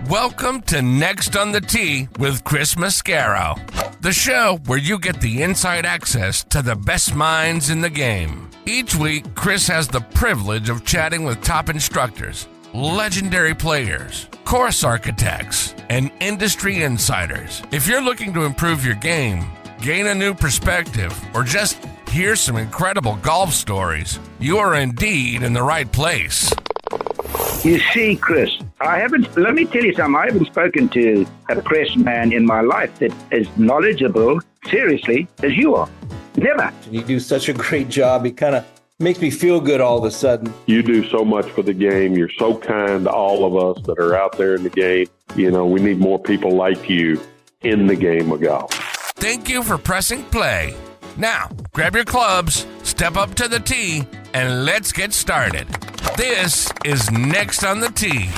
Welcome to Next on the Tee with Chris Mascaro, the show where you get the inside access to the best minds in the game. Each week, Chris has the privilege of chatting with top instructors, legendary players, course architects, and industry insiders. If you're looking to improve your game, gain a new perspective, or just hear some incredible golf stories, you are indeed in the right place. You see, Chris, let me tell you something, I haven't spoken to a press man in my life that is knowledgeable, seriously, as you are. Never. You do such a great job. It kind of makes me feel good all of a sudden. You do so much for the game. You're so kind to all of us that are out there in the game. You know, we need more people like you in the game of golf. Thank you for pressing play. Now, grab your clubs, step up to the tee, and let's get started. This is Next on the Tee.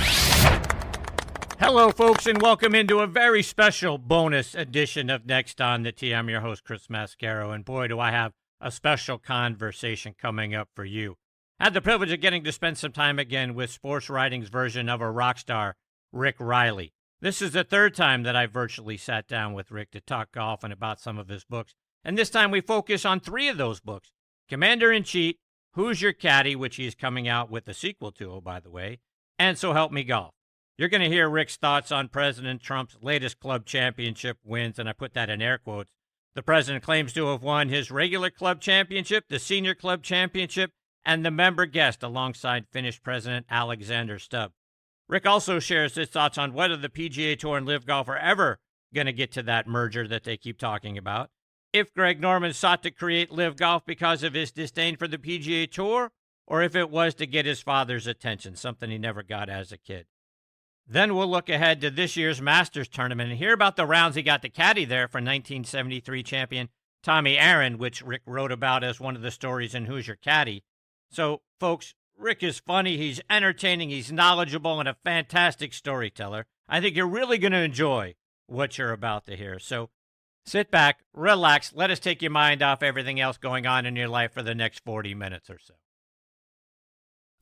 Hello, folks, and welcome into a very special bonus edition of Next on the Tee. I'm your host, Chris Mascaro, and boy, do I have a special conversation coming up for you. I had the privilege of getting to spend some time again with sports writing's version of a rock star, Rick Reilly. This is the third time that I virtually sat down with Rick to talk golf and about some of his books. And this time we focus on three of those books: Commander-in-Chief, Who's Your Caddy, which he's coming out with a sequel to, oh, by the way, and So Help Me Golf. You're going to hear Rick's thoughts on President Trump's latest club championship wins, and I put that in air quotes. The president claims to have won his regular club championship, the senior club championship, and the member guest alongside Finnish President Alexander Stubb. Rick also shares his thoughts on whether the PGA Tour and LIV Golf are ever going to get to that merger that they keep talking about. If Greg Norman sought to create LIV Golf because of his disdain for the PGA Tour, or if it was to get his father's attention, something he never got as a kid. Then we'll look ahead to this year's Masters tournament and hear about the rounds he got to caddy there for 1973 champion Tommy Aaron, which Rick wrote about as one of the stories in Who's Your Caddy. So, folks, Rick is funny, he's entertaining, he's knowledgeable, and a fantastic storyteller. I think you're really going to enjoy what you're about to hear. So, sit back, relax, let us take your mind off everything else going on in your life for the next 40 minutes or so.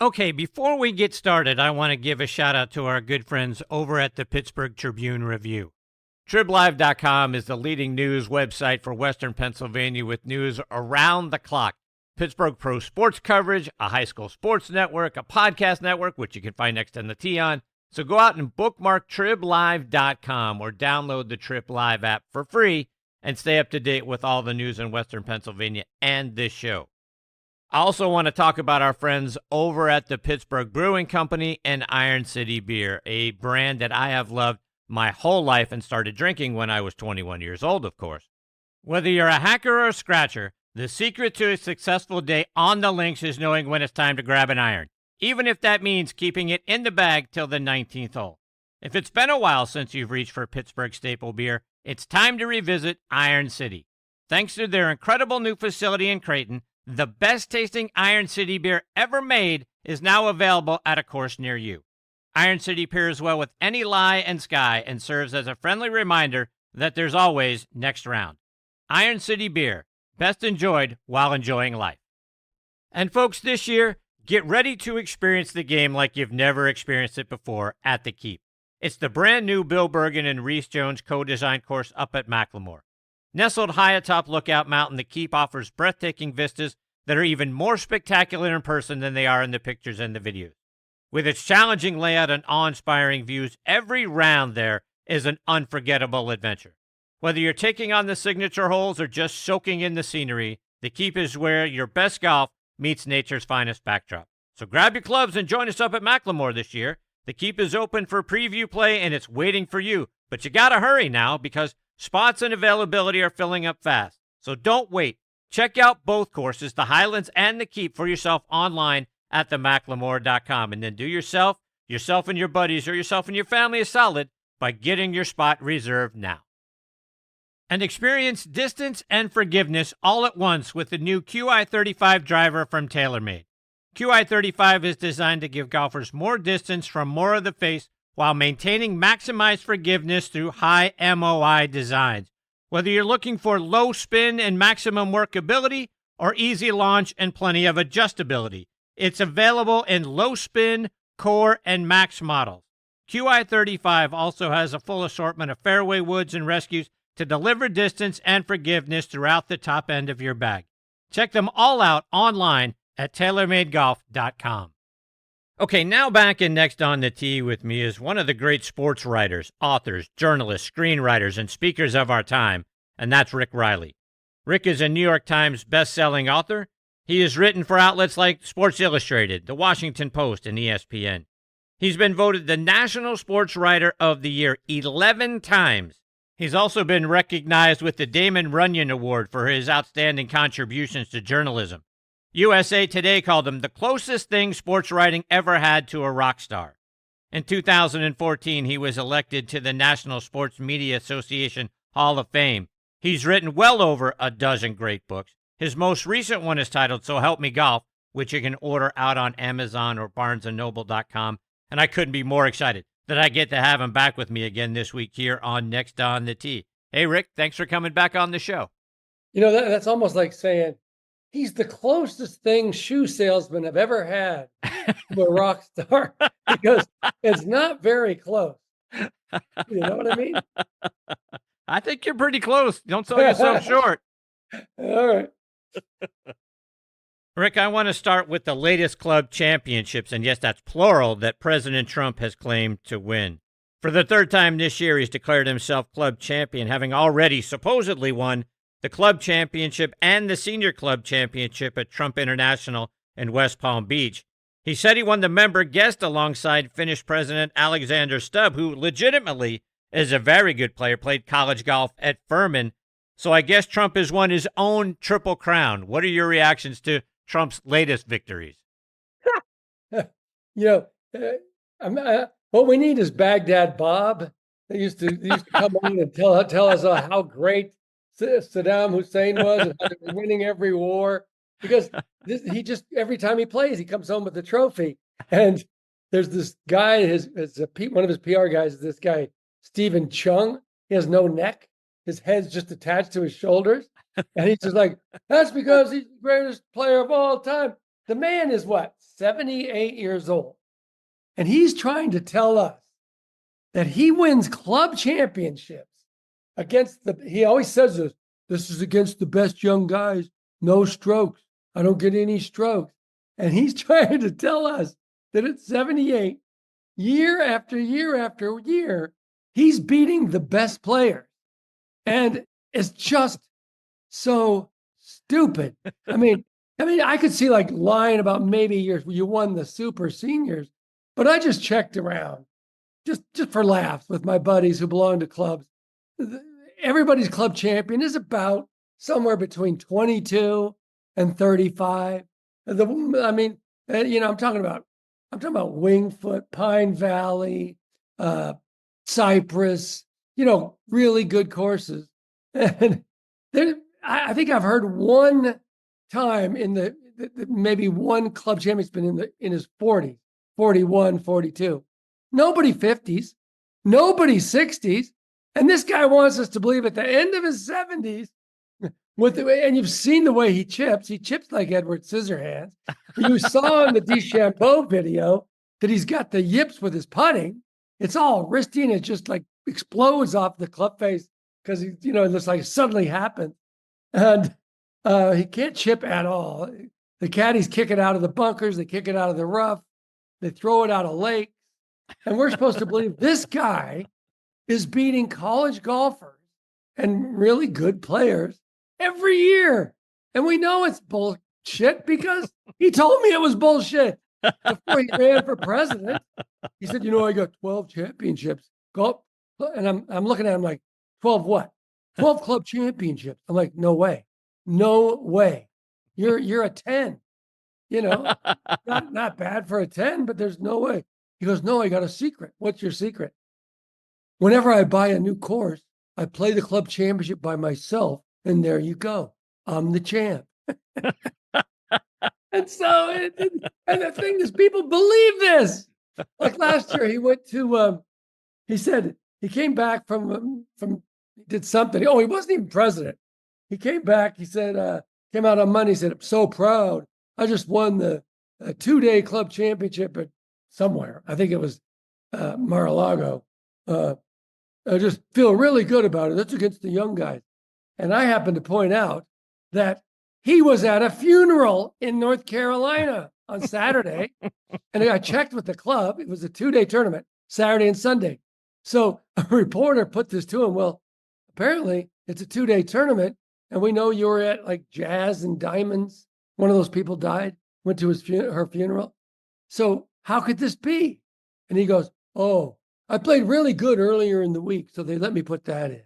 Okay, before we get started, I want to give a shout out to our good friends over at the Pittsburgh Tribune-Review. TribLive.com is the leading news website for Western Pennsylvania with news around the clock. Pittsburgh pro sports coverage, a high school sports network, a podcast network, which you can find Next on the Tee on. So go out and bookmark TribLive.com or download the Trip Live app for free and stay up to date with all the news in Western Pennsylvania and this show. I also want to talk about our friends over at the Pittsburgh Brewing Company and Iron City Beer, a brand that I have loved my whole life and started drinking when I was 21 years old, of course. Whether you're a hacker or a scratcher, the secret to a successful day on the links is knowing when it's time to grab an iron, even if that means keeping it in the bag till the 19th hole. If it's been a while since you've reached for Pittsburgh staple beer, it's time to revisit Iron City. Thanks to their incredible new facility in Creighton, the best-tasting Iron City beer ever made is now available at a course near you. Iron City pairs well with any lie and sky and serves as a friendly reminder that there's always next round. Iron City beer, best enjoyed while enjoying life. And folks, this year, get ready to experience the game like you've never experienced it before at the Keep. It's the brand new Bill Bergen and Reese Jones co-designed course up at Macklemore. Nestled high atop Lookout Mountain, the Keep offers breathtaking vistas that are even more spectacular in person than they are in the pictures and the videos. With its challenging layout and awe-inspiring views, every round there is an unforgettable adventure. Whether you're taking on the signature holes or just soaking in the scenery, the Keep is where your best golf meets nature's finest backdrop. So grab your clubs and join us up at Macklemore this year. The Keep is open for preview play and it's waiting for you. But you gotta hurry now because spots and availability are filling up fast. So don't wait. Check out both courses, the Highlands and the Keep, for yourself online at themacklemore.com. And then do yourself and your buddies, or yourself and your family a solid by getting your spot reserved now. And experience distance and forgiveness all at once with the new QI35 driver from TaylorMade. QI35 is designed to give golfers more distance from more of the face while maintaining maximized forgiveness through high MOI designs. Whether you're looking for low spin and maximum workability or easy launch and plenty of adjustability, it's available in low spin, core, and max models. QI35 also has a full assortment of fairway woods and rescues to deliver distance and forgiveness throughout the top end of your bag. Check them all out online at TaylorMadeGolf.com. Okay, now back in Next on the Tee with me is one of the great sports writers, authors, journalists, screenwriters, and speakers of our time, and that's Rick Reilly. Rick is a New York Times best-selling author. He has written for outlets like Sports Illustrated, The Washington Post, and ESPN. He's been voted the National Sports Writer of the Year 11 times. He's also been recognized with the Damon Runyon Award for his outstanding contributions to journalism. USA Today called him the closest thing sports writing ever had to a rock star. In 2014, he was elected to the National Sports Media Association Hall of Fame. He's written well over a dozen great books. His most recent one is titled So Help Me Golf, which you can order out on Amazon or BarnesandNoble.com. And I couldn't be more excited that I get to have him back with me again this week here on Next on the Tee. Hey, Rick, thanks for coming back on the show. You know, that's almost like saying he's the closest thing shoe salesmen have ever had to a rock star, because it's not very close. You know what I mean? I think you're pretty close. Don't sell yourself short. All right. Rick, I want to start with the latest club championships, and yes, that's plural, that President Trump has claimed to win. For the third time this year, he's declared himself club champion, having already supposedly won the club championship and the senior club championship at Trump International in West Palm Beach. He said he won the member guest alongside Finnish President Alexander Stubb, who legitimately is a very good player, played college golf at Furman. So I guess Trump has won his own triple crown. What are your reactions to Trump's latest victories? What we need is Baghdad Bob. They used to come on and tell us how great Saddam Hussein was and how they were winning every war. Because he just, every time he plays, he comes home with a trophy. And there's this guy, one of his PR guys is this guy, Stephen Chung. He has no neck. His head's just attached to his shoulders. And he's just like, that's because he's the greatest player of all time. The man is 78 years old. And he's trying to tell us that he wins club championships against he always says this is against the best young guys, no strokes. I don't get any strokes. And he's trying to tell us that at 78, year after year after year, he's beating the best players. And it's just so stupid. I mean, I could see lying about maybe you won the super seniors, but I just checked around just for laughs with my buddies who belong to clubs. Everybody's club champion is about somewhere between 22 and 35. I'm talking about Wingfoot, Pine Valley, Cypress, really good courses. And I think I've heard one time in maybe one club champion's been in his 40s, 41, 42. Nobody 50s, nobody 60s. And this guy wants us to believe at the end of his 70s, and you've seen the way he chips like Edward Scissorhands. You saw in the DeChambeau video that he's got the yips with his putting. It's all wristy and it just explodes off the club face because it looks like it suddenly happened. And he can't chip at all. The caddies kick it out of the bunkers, they kick it out of the rough, they throw it out of lakes. And we're supposed to believe this guy is beating college golfers and really good players every year. And we know it's bullshit because he told me it was bullshit before he ran for president. He said, I got 12 championships. Golf. And I'm looking at him like, 12 what? 12 club championships. I'm like, no way. No way. You're a 10. Not bad for a 10, but there's no way. He goes, no, I got a secret. What's your secret? Whenever I buy a new course, I play the club championship by myself, and there you go. I'm the champ. And so, and the thing is, people believe this. Like last year, he went to, he said, he came back from did something. Oh, he wasn't even president. He came back, he said, came out on Monday, he said, I'm so proud. I just won the 2-day club championship at somewhere. I think it was Mar-a-Lago. I just feel really good about it. That's against the young guys. And I happen to point out that he was at a funeral in North Carolina on Saturday. And I checked with the club. It was a 2-day tournament, Saturday and Sunday. So a reporter put this to him. Well, apparently it's a 2-day tournament. And we know you were at like Jazz and Diamonds. One of those people died, went to her funeral. So how could this be? And he goes, oh, I played really good earlier in the week, so they let me put that in.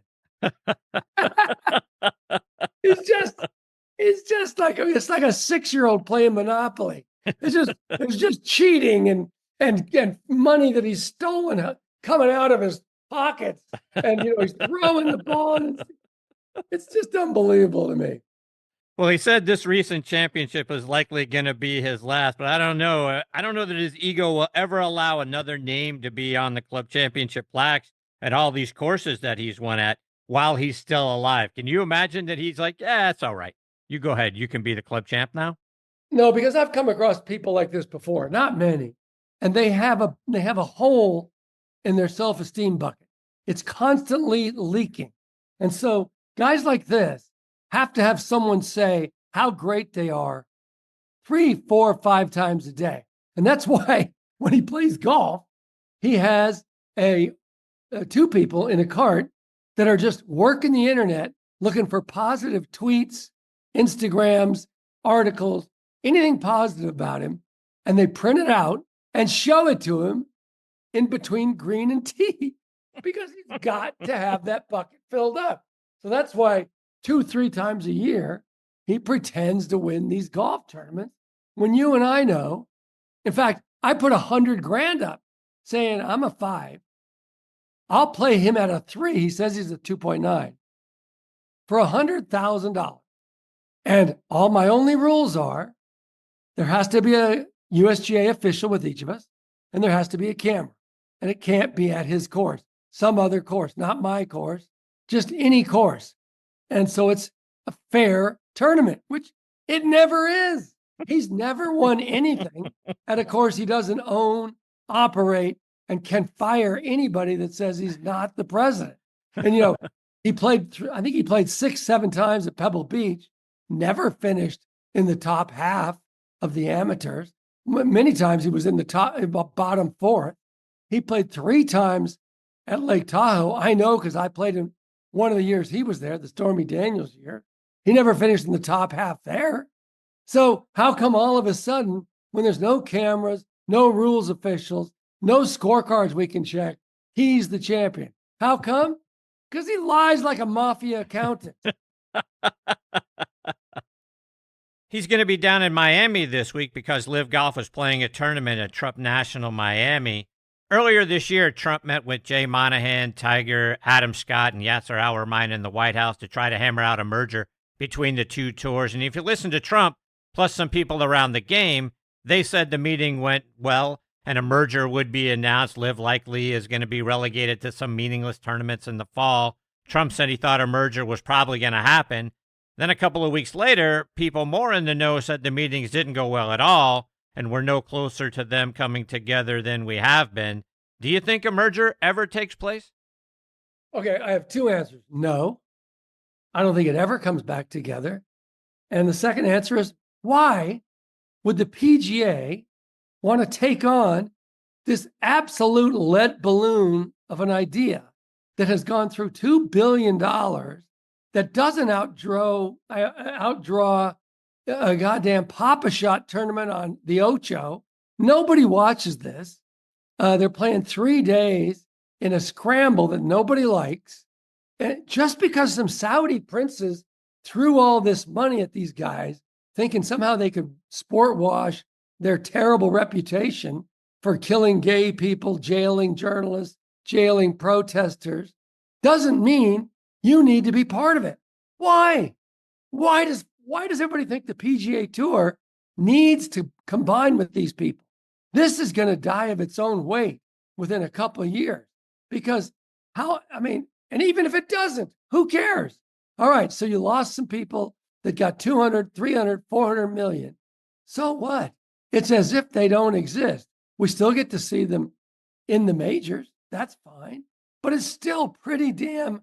it's just like a 6-year-old playing Monopoly. It's just cheating and money that he's stolen coming out of his pockets, and he's throwing the ball. And it's just unbelievable to me. Well, he said this recent championship is likely going to be his last, but I don't know. I don't know that his ego will ever allow another name to be on the club championship plaques at all these courses that he's won at while he's still alive. Can you imagine that he's like, yeah, it's all right. You go ahead. You can be the club champ now. No, because I've come across people like this before, not many, and they have a hole in their self-esteem bucket. It's constantly leaking. And so guys like this have to have someone say how great they are 3, 4, 5 times a day. And that's why when he plays golf, he has 2 people in a cart that are just working the internet, looking for positive tweets, Instagrams, articles, anything positive about him. And they print it out and show it to him in between green and tee because he's got to have that bucket filled up. So that's why 2, 3 times a year, he pretends to win these golf tournaments when you and I know. In fact, I put $100,000 up saying I'm a 5. I'll play him at a 3. He says he's a 2.9 for $100,000. And all my only rules are there has to be a USGA official with each of us, and there has to be a camera. And it can't be at his course, some other course, not my course, just any course. And so it's a fair tournament, which it never is. He's never won anything at a course he doesn't own, operate, and can fire anybody that says he's not the president. And, he played, I think he played 6, 7 times at Pebble Beach, never finished in the top half of the amateurs. Many times he was in the bottom 4th. He played 3 times at Lake Tahoe. I know because I played him one of the years he was there, the Stormy Daniels year. He never finished in the top half there. So how come all of a sudden, when there's no cameras, no rules officials, no scorecards we can check, he's the champion? How come? Because he lies like a mafia accountant. He's going to be down in Miami this week because LIV Golf is playing a tournament at Trump National Miami. Earlier this year, Trump met with Jay Monahan, Tiger, Adam Scott, and Yasser Al-Rumayyan in the White House to try to hammer out a merger between the 2 tours. And if you listen to Trump, plus some people around the game, they said the meeting went well and a merger would be announced. LIV likely is going to be relegated to some meaningless tournaments in the fall. Trump said he thought a merger was probably going to happen. Then a couple of weeks later, people more in the know said the meetings didn't go well at all, and we're no closer to them coming together than we have been. Do you think a merger ever takes place? Okay, I have 2 answers. No, I don't think it ever comes back together. And the second answer is, why would the PGA want to take on this absolute lead balloon of an idea that has gone through $2 billion that doesn't outdraw a goddamn Papa-Shot tournament on the Ocho? Nobody watches this. They're playing 3 days in a scramble that nobody likes. And just because some Saudi princes threw all this money at these guys, thinking somehow they could sport wash their terrible reputation for killing gay people, jailing journalists, jailing protesters, doesn't mean you need to be part of it. Why? Why does everybody think the PGA Tour needs to combine with these people? This is going to die of its own weight within a couple of years because and even if it doesn't, who cares? All right, so you lost some people that got 200, 300, 400 million. So what? It's as if they don't exist. We still get to see them in the majors. That's fine. But it's still pretty damn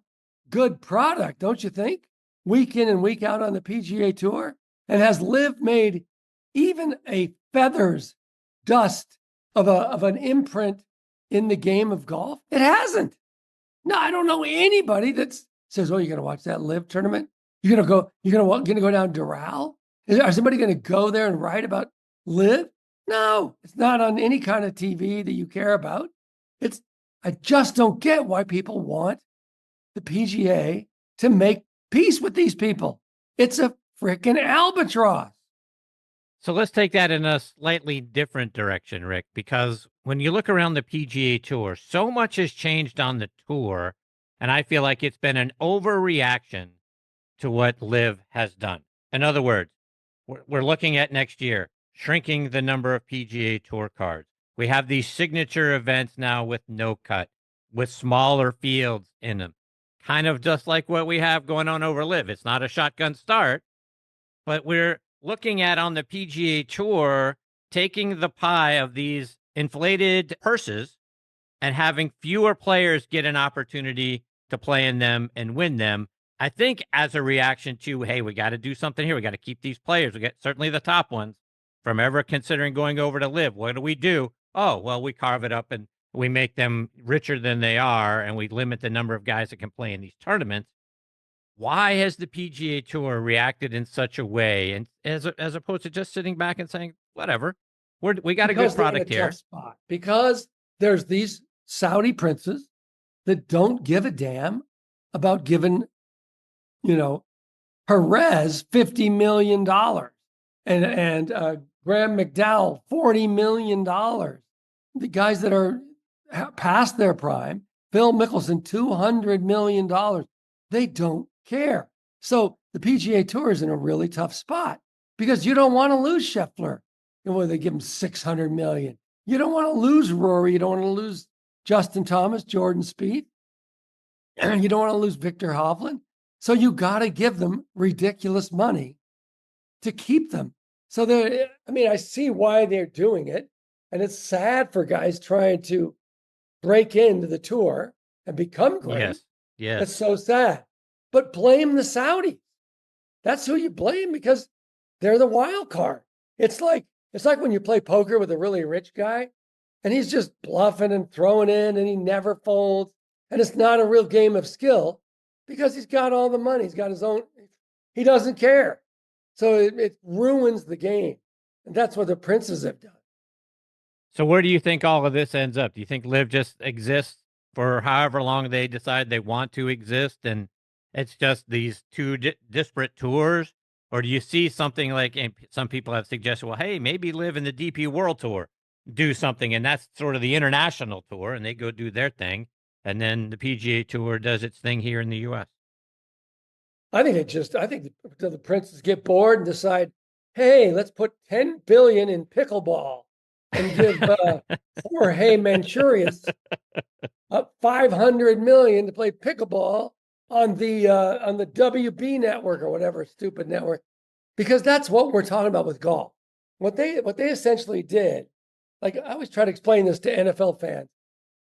good product, don't you think? Week in and week out on the PGA Tour. And has LIV made even a feather's dust of an imprint in the game of golf? It hasn't. No, I don't know anybody that says, "Oh, you're going to watch that LIV tournament? You're going to go down Doral? Is somebody going to go there and write about LIV?" No, it's not on any kind of TV that you care about. I just don't get why people want the PGA to make peace with these people. It's a freaking albatross. So let's take that in a slightly different direction, Rick, because when you look around the PGA Tour, so much has changed on the tour, and I feel like it's been an overreaction to what LIV has done. In other words, we're looking at next year, shrinking the number of PGA Tour cards. We have these signature events now with no cut, with smaller fields in them, kind of just like what we have going on over LIV. It's not a shotgun start, but we're looking at on the PGA Tour, taking the pie of these inflated purses and having fewer players get an opportunity to play in them and win them. I think as a reaction to, hey, we got to do something here. We got to keep these players. We get certainly the top ones from ever considering going over to LIV. What do? Oh, well, we carve it up and we make them richer than they are, and we limit the number of guys that can play in these tournaments. Why has the PGA Tour reacted in such a way, and as opposed to just sitting back and saying, whatever, we got a good product here? Spot. Because there's these Saudi princes that don't give a damn about giving, Perez $50 million and Graham McDowell $40 million. The guys that are past their prime, Phil Mickelson $200 million. They don't care. So the PGA Tour is in a really tough spot because you don't want to lose Scheffler. They give him $600 million. You don't want to lose Rory. You don't want to lose Justin Thomas, Jordan Spieth. You don't want to lose Victor Hovland. So you got to give them ridiculous money to keep them. So I see why they're doing it. And it's sad for guys trying to break into the tour and become great. Yes. It's so sad. But blame the Saudis. That's who you blame because they're the wild card. It's like when you play poker with a really rich guy and he's just bluffing and throwing in and he never folds. And it's not a real game of skill because he's got all the money. He's got his own, he doesn't care. So it ruins the game. And that's what the princes have done. So where do you think all of this ends up? Do you think LIV just exists for however long they decide they want to exist, and it's just these two disparate tours? Or do you see something like, and some people have suggested, well, hey, maybe LIV in the DP World Tour do something, and that's sort of the international tour, and they go do their thing, and then the PGA Tour does its thing here in the U.S.? I think the princes get bored and decide, hey, let's put $10 billion in pickleball and give Jorge Manchurias $500 million to play pickleball on the WB network or whatever stupid network, because that's what we're talking about with golf. What they essentially did, like I always try to explain this to NFL fans.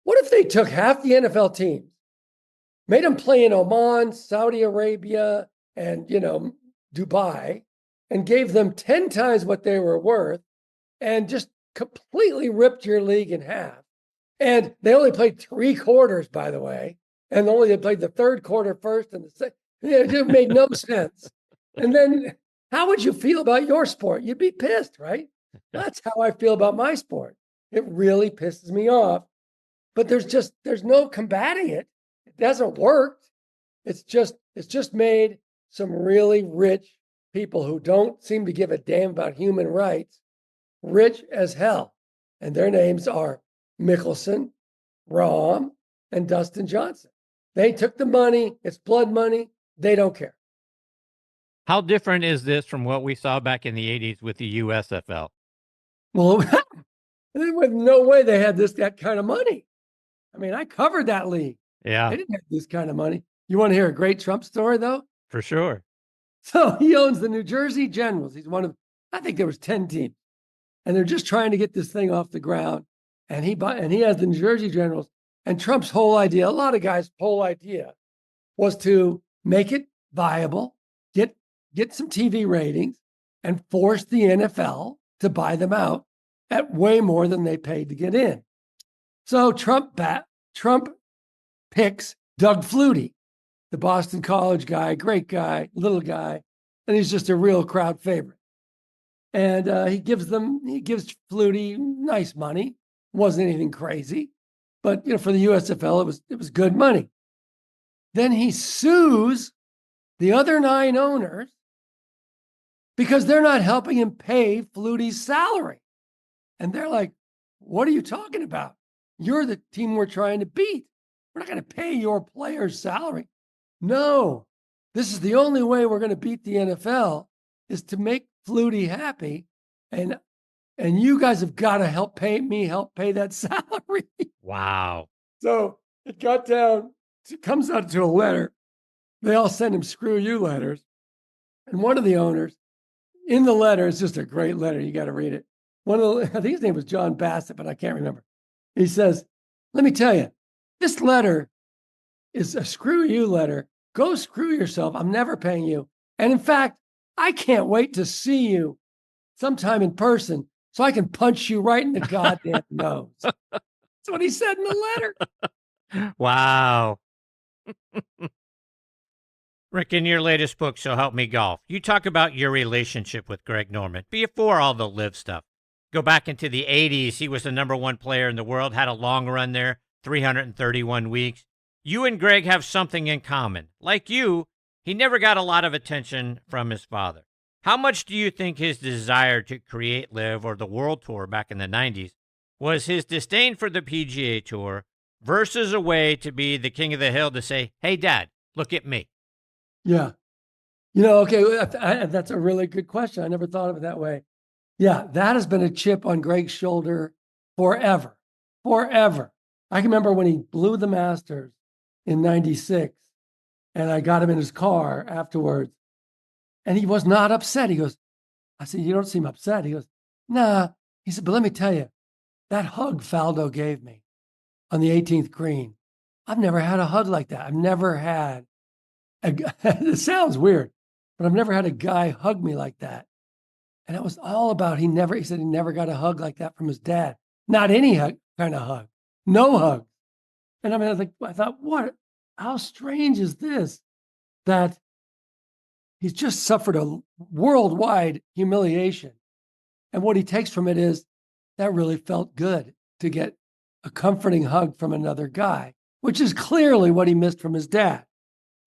What if they took half the NFL teams, made them play in Oman, Saudi Arabia, and Dubai, and gave them 10 times what they were worth, and just completely ripped your league in half? And they only played 3 quarters, by the way, and they played the third quarter first and the second. It made no sense. And then how would you feel about your sport? You'd be pissed, right? That's how I feel about my sport. It really pisses me off. But there's no combating it. It hasn't worked. It's just made some really rich people who don't seem to give a damn about human rights rich as hell. And their names are Mickelson, Rahm, and Dustin Johnson. They took the money. It's blood money. They don't care. How different is this from what we saw back in the 80s with the USFL? Well, with no way they had that kind of money. I mean, I covered that league. Yeah. They didn't have this kind of money. You want to hear a great Trump story, though? For sure. So he owns the New Jersey Generals. He's one of, I think there was 10 teams. And they're just trying to get this thing off the ground. and he has the New Jersey Generals. And Trump's whole idea, a lot of guys' whole idea, was to make it viable, get some TV ratings, and force the NFL to buy them out at way more than they paid to get in. So Trump picks Doug Flutie, the Boston College guy, great guy, little guy, and he's just a real crowd favorite. And he gives Flutie nice money. Wasn't anything crazy, but for the USFL, it was good money. Then he sues the other 9 owners because they're not helping him pay Flutie's salary. And they're like, what are you talking about? You're the team we're trying to beat. We're not going to pay your player's salary. No, this is the only way we're going to beat the NFL is to make Flutie happy. And you guys have got to help pay that salary. Wow. So it comes out to a letter. They all send him screw you letters. And one of the owners in the letter, it's just a great letter. You got to read it. I think his name was John Bassett, but I can't remember. He says, let me tell you, this letter is a screw you letter. Go screw yourself. I'm never paying you. And in fact, I can't wait to see you sometime in person so I can punch you right in the goddamn nose. That's what he said in the letter. Wow. Rick, in your latest book, So Help Me Golf, you talk about your relationship with Greg Norman before all the LIV stuff. Go back into the 80s. He was the #1 player in the world, had a long run there, 331 weeks. You and Greg have something in common. Like you, he never got a lot of attention from his father. How much do you think his desire to create LIV or the World Tour back in the 90s was his disdain for the PGA Tour versus a way to be the king of the hill to say, hey, Dad, look at me? Yeah. Okay, that's a really good question. I never thought of it that way. Yeah, that has been a chip on Greg's shoulder forever. I can remember when he blew the Masters in 96, and I got him in his car afterwards, and he was not upset. He goes, I said, you don't seem upset. He goes, nah. He said, but let me tell you, that hug Faldo gave me on the 18th green, I've never had a hug like that. I've never had it sounds weird, but I've never had a guy hug me like that. And it was all about, he said he never got a hug like that from his dad. Not any kind of hug, no hug. And I thought, how strange is this? That he's just suffered a worldwide humiliation. And what he takes from it is that really felt good to get a comforting hug from another guy, which is clearly what he missed from his dad.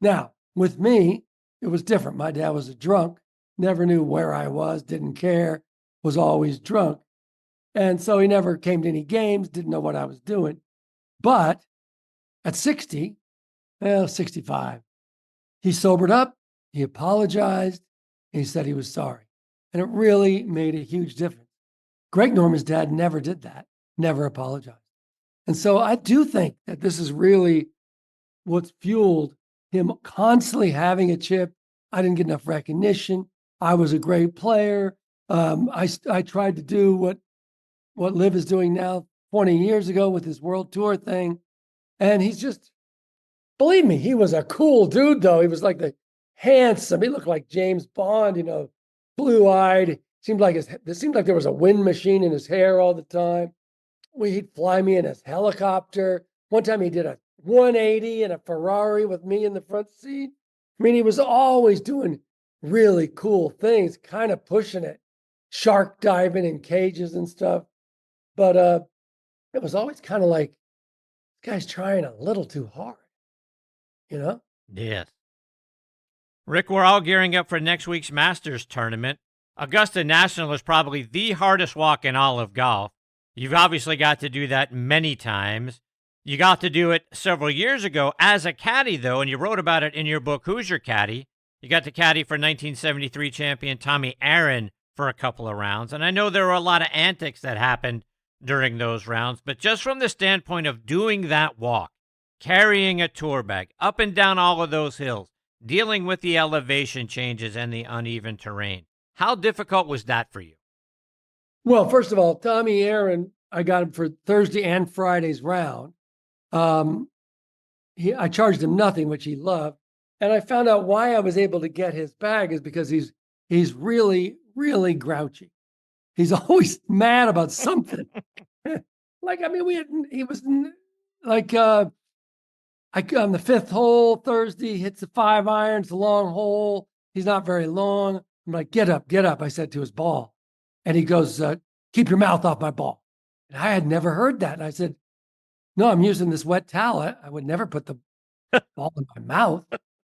Now, with me, it was different. My dad was a drunk, never knew where I was, didn't care, was always drunk. And so he never came to any games, didn't know what I was doing. But at 65, he sobered up, he apologized, and he said he was sorry. And it really made a huge difference. Greg Norman's dad never did that, never apologized. And so I do think that this is really what's fueled him constantly having a chip. I didn't get enough recognition. I was a great player. I tried to do what LIV is doing now 20 years ago with his World Tour thing. And he's just, believe me, he was a cool dude, though. He was like handsome. He looked like James Bond, blue-eyed. It seemed like there was a wind machine in his hair all the time. He'd fly me in his helicopter. One time he did a 180 in a Ferrari with me in the front seat. I mean, he was always doing really cool things, kind of pushing it, shark diving in cages and stuff. But it was always kind of like, this guy's trying a little too hard, Yes. Rick, we're all gearing up for next week's Masters tournament. Augusta National is probably the hardest walk in all of golf. You've obviously got to do that many times. You got to do it several years ago as a caddy, though, and you wrote about it in your book, Who's Your Caddy? You got to caddy for 1973 champion Tommy Aaron for a couple of rounds, and I know there were a lot of antics that happened during those rounds, but just from the standpoint of doing that walk, carrying a tour bag up and down all of those hills, dealing with the elevation changes and the uneven terrain, how difficult was that for you? Well, first of all, Tommy Aaron I got him for Thursday and Friday's round. I charged him nothing, which he loved. And I found out why I was able to get his bag is because he's really, really grouchy. He's always mad about something. Like, I mean, he was like, on the fifth hole Thursday, hits the 5 irons, the long hole. He's not very long. I'm like, get up. I said to his ball. And he goes, keep your mouth off my ball. And I had never heard that. And I said, no, I'm using this wet towel. I would never put the ball in my mouth.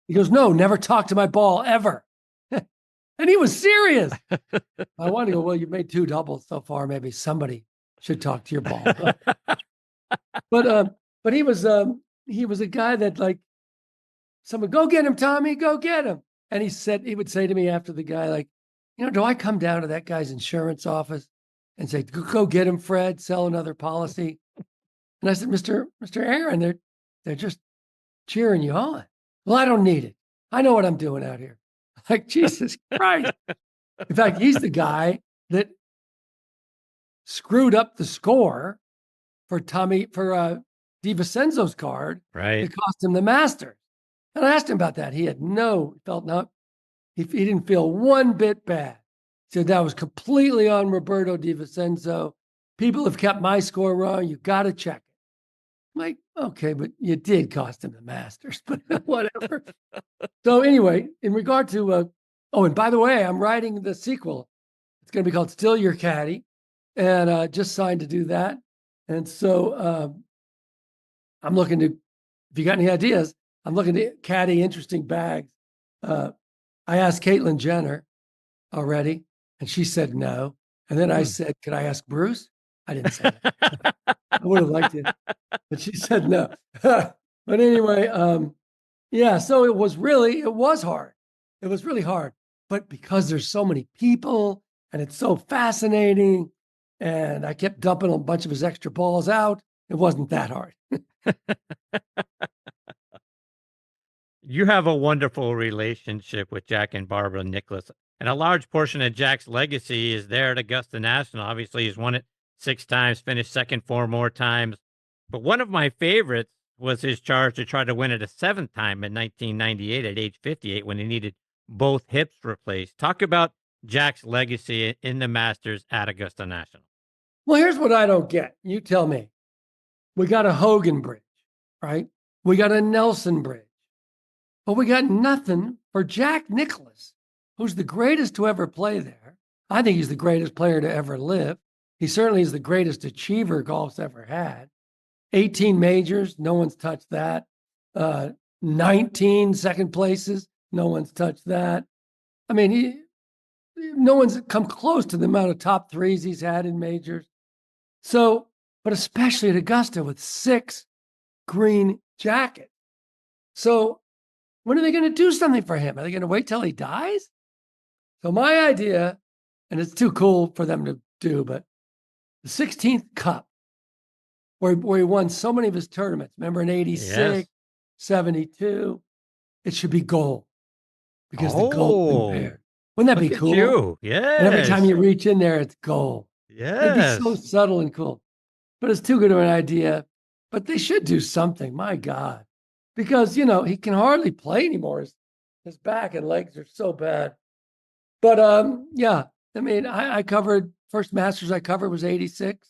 He goes, no, never talk to my ball ever. And he was serious. I wanted to go, well, you've made 2 doubles so far. Maybe somebody should talk to your ball. But he was a guy that, like, someone, go get him, Tommy, go get him. And he would say to me after the guy, like, do I come down to that guy's insurance office and say, go get him, Fred, sell another policy? And I said, Mr. Aaron, they're just cheering you on. Well, I don't need it. I know what I'm doing out here. Like, Jesus Christ. In fact, he's the guy that screwed up the score for DiVincenzo's card. Right. It cost him the Masters. And I asked him about that. He didn't feel one bit bad. He said that was completely on Roberto DiVincenzo. People have kept my score wrong. You got to check it. I'm like, okay, but you did cost him the Masters, but whatever. So anyway, in regard to, and by the way, I'm writing the sequel. It's going to be called Still Your Caddy, and just signed to do that. And so I'm looking to, if you got any ideas, I'm looking to caddy interesting bags. I asked Caitlyn Jenner already, and she said no. And then I said, could I ask Bruce? I didn't say that. I would have liked it, but she said no. But anyway, so it was hard. It was really hard. But because there's so many people and it's so fascinating, and I kept dumping a bunch of his extra balls out, it wasn't that hard. You have a wonderful relationship with Jack and Barbara Nicklaus, and a large portion of Jack's legacy is there at Augusta National. Obviously, he's won it 6 times, finished second 4 more times. But one of my favorites was his charge to try to win it a 7th time in 1998 at age 58 when he needed both hips replaced. Talk about Jack's legacy in the Masters at Augusta National. Well, here's what I don't get. You tell me. We got a Hogan bridge, right? We got a Nelson bridge. But we got nothing for Jack Nicklaus, who's the greatest to ever play there. I think he's the greatest player to ever live. He certainly is the greatest achiever golf's ever had. 18 majors, no one's touched that. 19 second places, no one's touched that. I mean, no one's come close to the amount of top 3s he's had in majors. So, but especially at Augusta with 6 green jackets. So when are they going to do something for him? Are they going to wait till he dies? So my idea, and it's too cool for them to do, but the 16th Cup, where he won so many of his tournaments, remember in 86, yes. 72, it should be gold because the gold compared. Wouldn't that be cool? You. Yes. And every time you reach in there, it's gold. Yes. It'd be so subtle and cool. But it's too good of an idea. But they should do something, my God. Because, he can hardly play anymore. His back and legs are so bad. But, I mean, I covered, first Masters I covered was 86.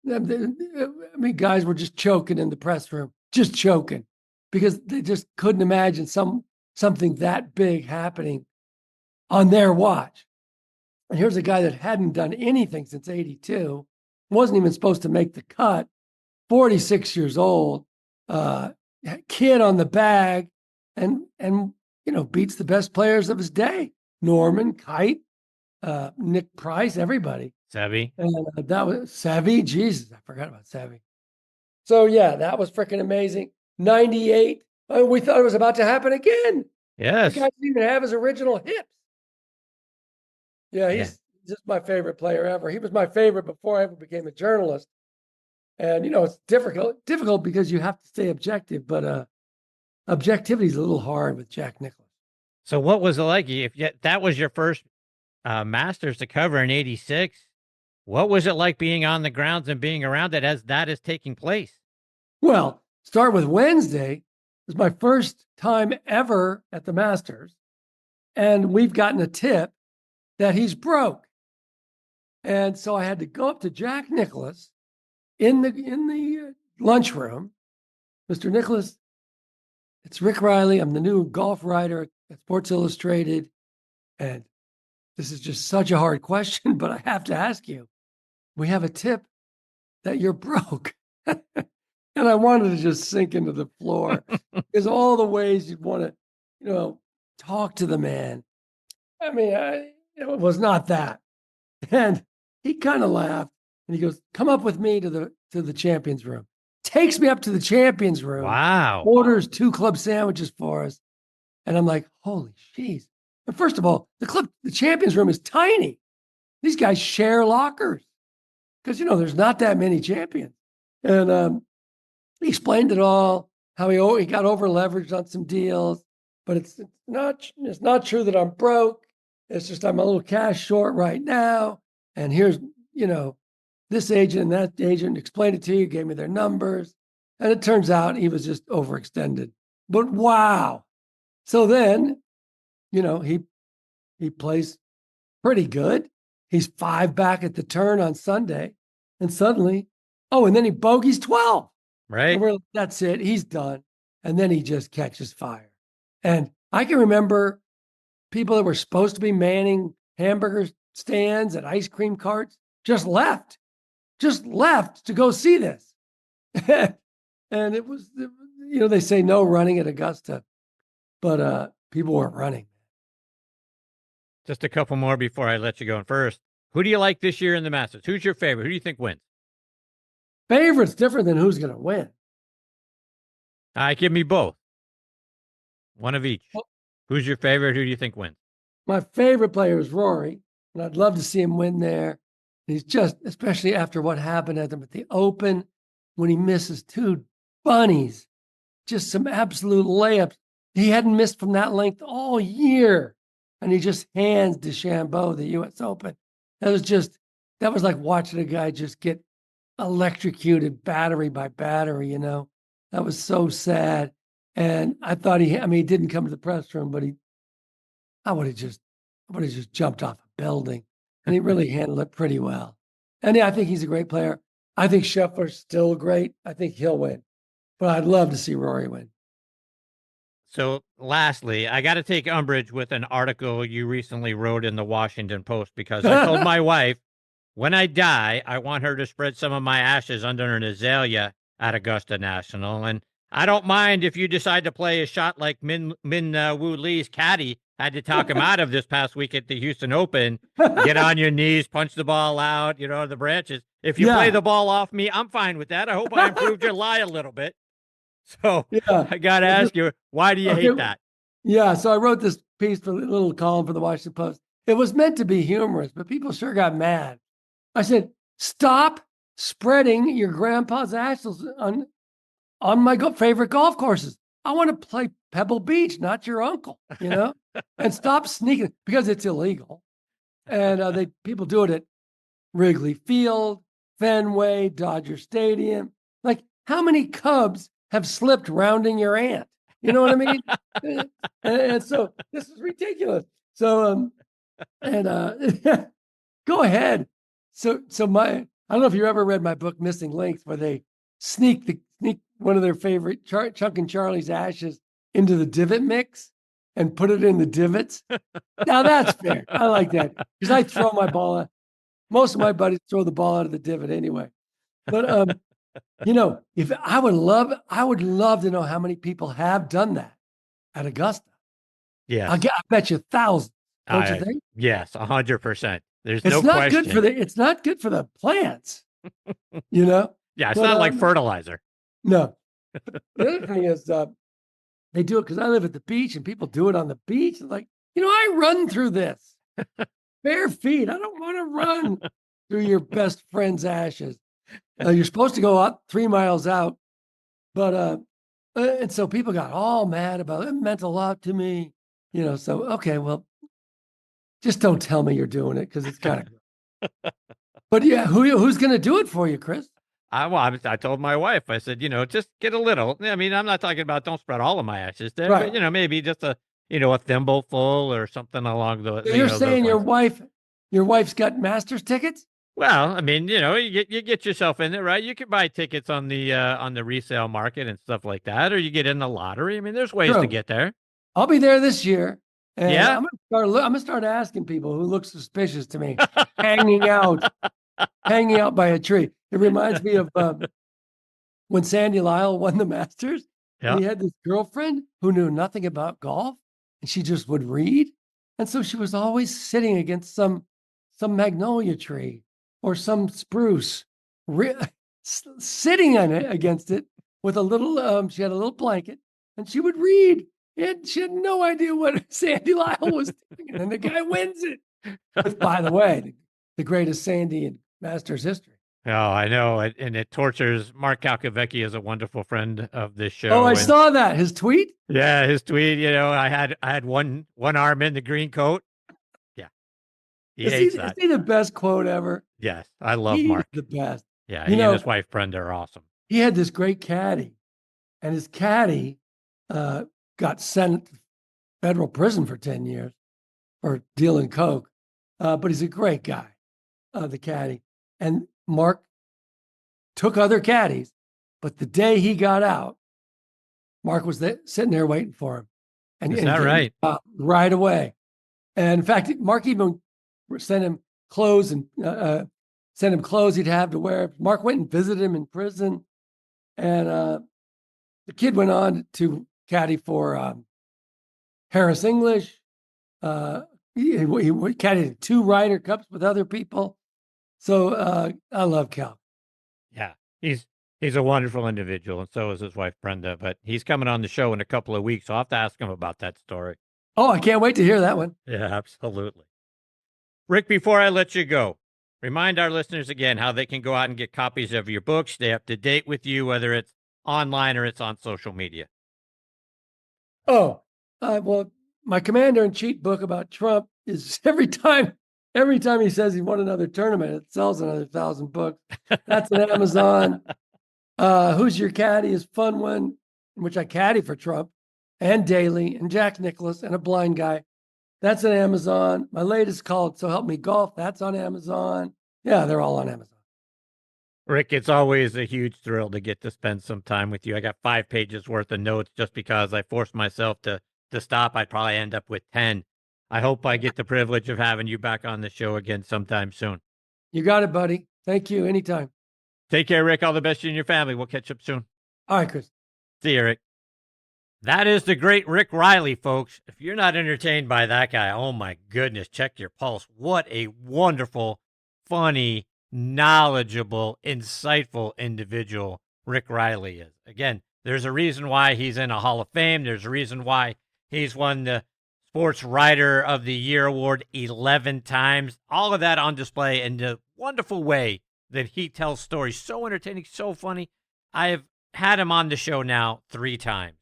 I mean, guys were just choking in the press room, just choking, because they just couldn't imagine something that big happening on their watch. And here's a guy that hadn't done anything since 82, wasn't even supposed to make the cut, 46 years old, kid on the bag, and beats the best players of his day. Norman, Kite, Nick Price, everybody. Seve. And that was Seve. Jesus, I forgot about Seve. So, yeah, that was freaking amazing. 98. We thought it was about to happen again. Yes. The guy didn't even have his original hips. Yeah, he's just my favorite player ever. He was my favorite before I ever became a journalist. And, it's difficult because you have to stay objective, but objectivity is a little hard with Jack Nicklaus. So what was it like? If that was your first Masters to cover in 86, What was it like being on the grounds and being around it as that is taking place? Well, start with Wednesday. It was my first time ever at the Masters, and we've gotten a tip that he's broke. And so I had to go up to Jack Nicklaus in the lunchroom. Mr. Nicklaus, it's Rick Reilly. I'm the new golf writer at Sports Illustrated. And this is just such a hard question, but I have to ask you. We have a tip that you're broke. And I wanted to just sink into the floor because all the ways you'd want to, talk to the man. I mean, it was not that. And he kind of laughed and he goes, "Come up with me to the champions room." Takes me up to the champions room. Wow. Orders 2 club sandwiches for us. And I'm like, holy jeez. And first of all, the champions room is tiny. These guys share lockers because, there's not that many champions. And he explained it all, how he got over leveraged on some deals, but it's not true that I'm broke. It's just I'm a little cash short right now. And here's, this agent and that agent explained it to you, gave me their numbers. And it turns out he was just overextended. But wow. So then, he plays pretty good. He's 5 back at the turn on Sunday. And suddenly, and then he bogeys 12. Right. And that's it. He's done. And then he just catches fire. And I can remember people that were supposed to be manning hamburger stands and ice cream carts just left to go see this. And it was, they say no running at Augusta, but people weren't running. Just a couple more before I let you go. And first, who do you like this year in the Masters? Who's your favorite? Who do you think wins? Favorite's different than who's going to win. All right, give me both. One of each. Who's your favorite? Who do you think wins? My favorite player is Rory, and I'd love to see him win there. He's just, especially after what happened at the Open, when he misses 2 bunnies, just some absolute layups. He hadn't missed from that length all year, and he just hands DeChambeau the U.S. Open. That was like watching a guy just get electrocuted battery by battery, That was so sad. And I thought he didn't come to the press room, but I would have just jumped off a building. And he really handled it pretty well. And yeah, I think he's a great player. I think Scheffler's still great. I think he'll win. But I'd love to see Rory win. So lastly, I got to take umbrage with an article you recently wrote in the Washington Post because I told my wife, when I die, I want her to spread some of my ashes under an azalea at Augusta National. And I don't mind if you decide to play a shot like Min Woo Lee's caddy had to talk him out of this past week at the Houston Open. Get on your knees, punch the ball out, the branches. If you play the ball off me, I'm fine with that. I hope I improved your lie a little bit. So I got to ask you, why do you hate that? Yeah, so I wrote this piece for a little column for the Washington Post. It was meant to be humorous, but people sure got mad. I said, stop spreading your grandpa's ashes on my favorite golf courses. I want to play Pebble Beach, not your uncle, and stop sneaking because it's illegal. And people do it at Wrigley Field, Fenway, Dodger Stadium. Like, how many Cubs have slipped rounding your aunt? You know what I mean? and so this is ridiculous. So, go ahead. So I don't know if you ever read my book, Missing Links, where they sneak one of their favorite Chuck and Charlie's ashes into the divot mix and put it in the divots. Now that's fair. I like that because I throw my ball out. Most of my buddies throw the ball out of the divot anyway. But if I would love to know how many people have done that at Augusta. Yeah, I bet you thousands. Don't you think? Yes, 100%. There's It's no not question. It's not good for the plants. Yeah, it's not like fertilizer. No. The other thing is they do it because I live at the beach and people do it on the beach. It's like, I run through this bare feet. I don't want to run through your best friend's ashes. You're supposed to go up 3 miles out, but and so people got all mad about it. It meant a lot to me, so okay, well, just don't tell me you're doing it because it's kind of But yeah, who's going to do it for you, Chris? I told my wife, I said, just get a little. I mean, I'm not talking about don't spread all of my ashes there, Right. but maybe just a thimble full or something along the. So you're saying those lines. your wife's got Masters tickets? Well, I mean, you get yourself in there, right? You can buy tickets on the resale market and stuff like that, or you get in the lottery. I mean, there's ways True. to get there. I'll be there this year. And Yeah. I'm gonna start asking people who look suspicious to me, hanging out by a tree. It reminds me of when Sandy Lyle won the Masters. Yeah. He had this girlfriend who knew nothing about golf, and she just would read, and so she was always sitting against some magnolia tree or some spruce, sitting on it against it with a little. She had a little blanket, and she would read. And she had no idea what Sandy Lyle was doing, and the guy wins it. With, by the way, the greatest Sandy in Masters history. Oh, I know, and it tortures. Mark Calcavecchi is a wonderful friend of this show. Oh, I saw that, his tweet. Yeah, his tweet. I had one arm in the green coat. Yeah, Is he the best quote ever? Yes, I love Mark. The best. Yeah, he and his wife Brenda are awesome. He had this great caddy, and his caddy got sent to federal prison for 10 years for dealing coke. But he's a great guy, the caddy. And Mark took other caddies, but the day he got out, Mark was sitting there waiting for him. Is that right? Right away. And in fact, Mark even sent him clothes he'd have to wear. Mark went and visited him in prison. And the kid went on to caddy for Harris English. He caddied 2 Ryder Cups with other people. So I love Cal. Yeah, he's a wonderful individual, and so is his wife Brenda. But he's coming on the show in a couple of weeks, so I'll have to ask him about that story. Oh, I can't wait to hear that one. Yeah, absolutely. Rick, before I let you go, remind our listeners again how they can go out and get copies of your book, stay up to date with you, whether it's online or it's on social media. Oh, well, my Commander-in-Chief book about Trump is every time he says he won another tournament, it sells another 1,000 books. That's on Amazon. Who's Your Caddy is a fun one, in which I caddy for Trump and Daley and Jack Nicklaus and a blind guy. That's on Amazon. My latest called So Help Me Golf. That's on Amazon. Yeah, they're all on Amazon. Rick, it's always a huge thrill to get to spend some time with you. I got 5 pages worth of notes just because I forced myself to stop. I'd probably end up with 10. I hope I get the privilege of having you back on the show again sometime soon. You got it, buddy. Thank you. Anytime. Take care, Rick. All the best to you and your family. We'll catch up soon. All right, Chris. See you, Rick. That is the great Rick Reilly, folks. If you're not entertained by that guy, oh my goodness, check your pulse. What a wonderful, funny, knowledgeable, insightful individual Rick Reilly is. Again, there's a reason why he's in a Hall of Fame. There's a reason why he's won the Sports Writer of the Year award 11 times. All of that on display in the wonderful way that he tells stories. So entertaining, so funny. I have had him on the show now 3 times.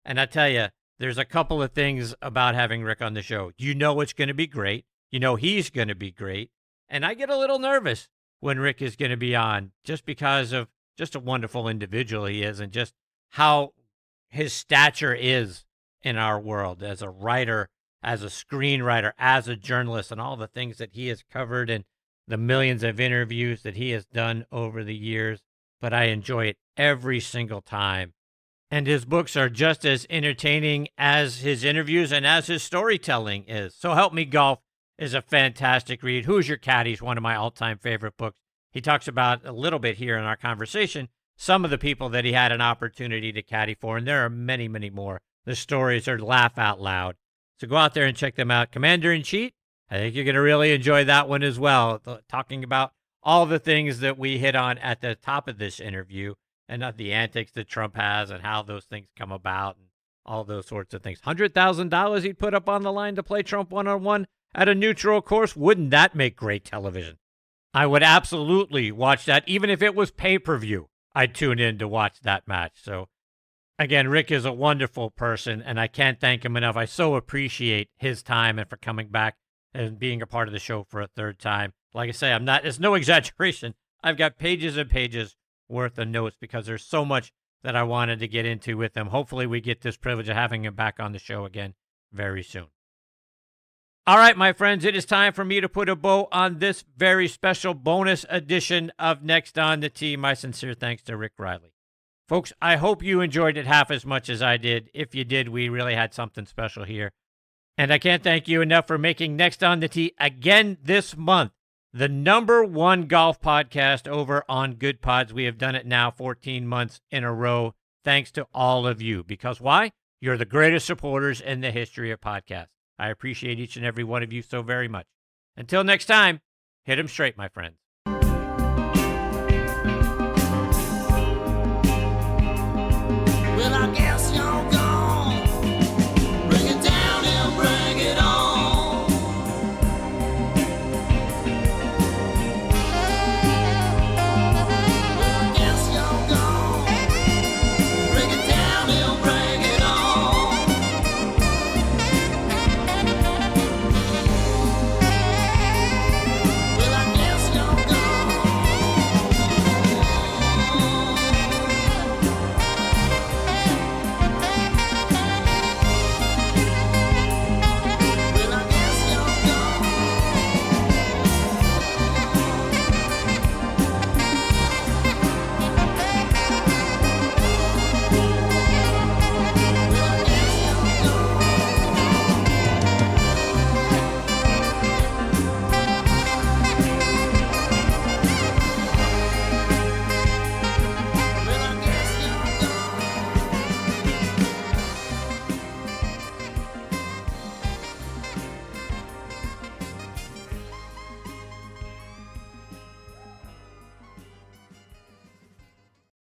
And I tell you, there's a couple of things about having Rick on the show. You know it's going to be great. You know he's going to be great. And I get a little nervous when Rick is going to be on just because of just a wonderful individual he is and just how his stature is in our world as a writer, as a screenwriter, as a journalist, and all the things that he has covered and the millions of interviews that he has done over the years. But I enjoy it every single time. And his books are just as entertaining as his interviews and as his storytelling is. So Help Me Golf is a fantastic read. Who's Your Caddy is one of my all-time favorite books. He talks about a little bit here in our conversation some of the people that he had an opportunity to caddy for, and there are many, many more. The stories are laugh out loud. So go out there and check them out. Commander-in-Chief, I think you're going to really enjoy that one as well, talking about all the things that we hit on at the top of this interview and not the antics that Trump has and how those things come about and all those sorts of things. $100,000 he'd put up on the line to play Trump one-on-one at a neutral course. Wouldn't that make great television? I would absolutely watch that. Even if it was pay-per-view, I'd tune in to watch that match. So, again, Rick is a wonderful person, and I can't thank him enough. I so appreciate his time and for coming back and being a part of the show for a 3rd time. Like I say, it's no exaggeration. I've got pages and pages worth of notes because there's so much that I wanted to get into with him. Hopefully we get this privilege of having him back on the show again very soon. All right, my friends, it is time for me to put a bow on this very special bonus edition of Next on the Tee. My sincere thanks to Rick Reilly. Folks, I hope you enjoyed it half as much as I did. If you did, we really had something special here. And I can't thank you enough for making Next on the Tee again this month the #1 golf podcast over on Good Pods. We have done it now 14 months in a row, thanks to all of you. Because why? You're the greatest supporters in the history of podcasts. I appreciate each and every one of you so very much. Until next time, hit 'em straight, my friends.